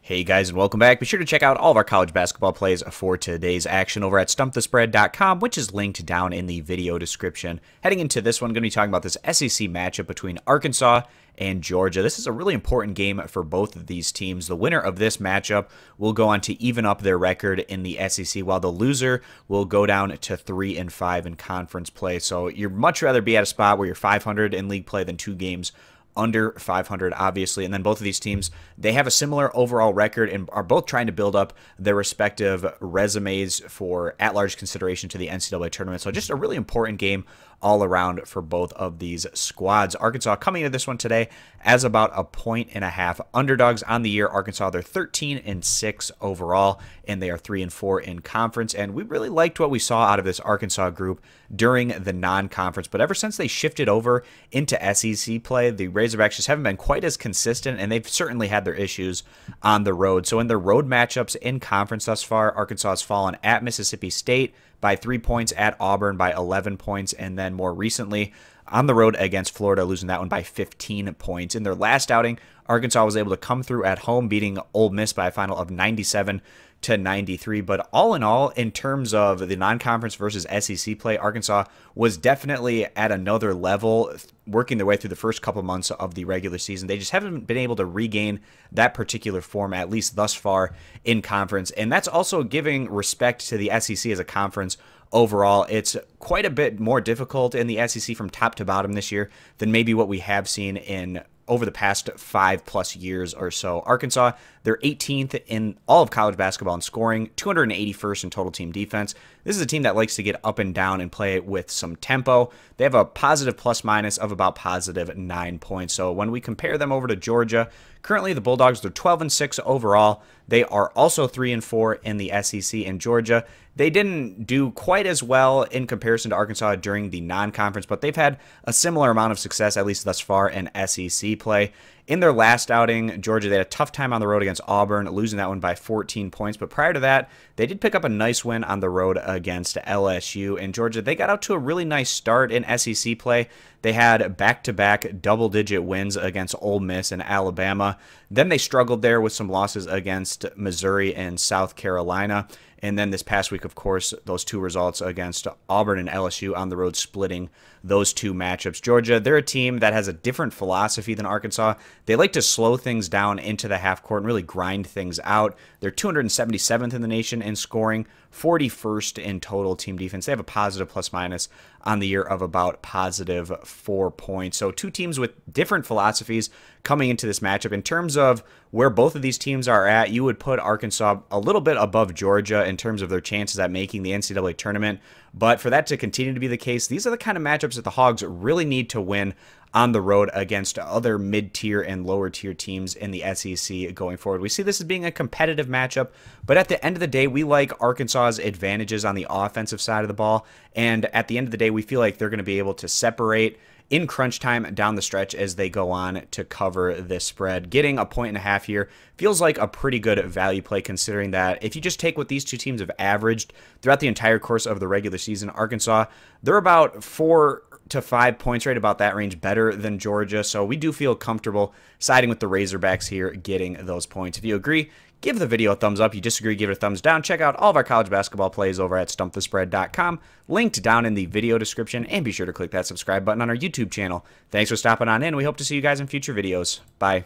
Hey guys, and welcome back. Be sure to check out all of our college basketball plays for today's action over at stumpthespread.com, which is linked down in the video description. Heading into this one, I'm going to be talking about this SEC matchup between Arkansas and Georgia. This is a really important game for both of these teams. The winner of this matchup will go on to even up their record in the SEC, while the loser will go down to 3-5 in conference play. So you'd much rather be at a spot where you're 500 in league play than 2 games under 500, obviously. And then both of these teams, they have a similar overall record and are both trying to build up their respective resumes for at-large consideration to the NCAA tournament. So just a really important game all around for both of these squads. Arkansas coming into this one today as about a 1.5 underdogs on the year. Arkansas, they're 13-6 overall, and they are 3-4 in conference. And we really liked what we saw out of this Arkansas group during the non-conference. But ever since they shifted over into SEC play, the Razorbacks just haven't been quite as consistent, and they've certainly had their issues on the road. So in their road matchups in conference thus far, Arkansas has fallen at Mississippi State by 3 points, at Auburn by 11 points, and then more recently on the road against Florida, losing that one by 15 points. In their last outing, Arkansas was able to come through at home, beating Ole Miss by a final of 97-93. But all in all, in terms of the non-conference versus SEC play, Arkansas was definitely at another level, working their way through the first couple months of the regular season. They just haven't been able to regain that particular form, at least thus far in conference. And that's also giving respect to the SEC as a conference overall. It's quite a bit more difficult in the SEC from top to bottom this year than maybe what we have seen in over the past 5+ years or so. Arkansas, they're 18th in all of college basketball in scoring, 281st in total team defense. This is a team that likes to get up and down and play with some tempo. They have a positive plus-minus of about positive 9 points. So when we compare them over to Georgia, currently the Bulldogs, they're 12-6 overall. They are also 3-4 in the SEC. In Georgia, they didn't do quite as well in comparison to Arkansas during the non-conference, but they've had a similar amount of success, at least thus far, in SEC play. In their last outing, Georgia, they had a tough time on the road against Auburn, losing that one by 14 points. But prior to that, they did pick up a nice win on the road against LSU. And Georgia, they got out to a really nice start in SEC play. They had back-to-back double-digit wins against Ole Miss and Alabama. Then they struggled there with some losses against Missouri and South Carolina. And then this past week, of course, those 2 results against Auburn and LSU on the road, splitting those 2 matchups. Georgia, they're a team that has a different philosophy than Arkansas. They like to slow things down into the half court and really grind things out. They're 277th in the nation in scoring, 41st in total team defense. They have a positive plus-minus on the year of about positive 4 points. So 2 teams with different philosophies coming into this matchup. In terms of where both of these teams are at, you would put Arkansas a little bit above Georgia in terms of their chances at making the NCAA tournament. But for that to continue to be the case, these are the kind of matchups that the Hogs really need to win on the road against other mid-tier and lower-tier teams in the SEC going forward. We see this as being a competitive matchup, but at the end of the day, we like Arkansas's advantages on the offensive side of the ball, and at the end of the day, we feel like they're going to be able to separate in crunch time down the stretch as they go on to cover this spread. Getting a 1.5 here feels like a pretty good value play, considering that if you just take what these 2 teams have averaged throughout the entire course of the regular season, Arkansas, they're about 4 to 5 points, right about that range, better than Georgia. So we do feel comfortable siding with the Razorbacks here, getting those points. If you agree, give the video a thumbs up. You disagree, give it a thumbs down. Check out all of our college basketball plays over at stumpthespread.com, linked down in the video description, and be sure to click that subscribe button on our YouTube channel. Thanks for stopping on in. We hope to see you guys in future videos. Bye.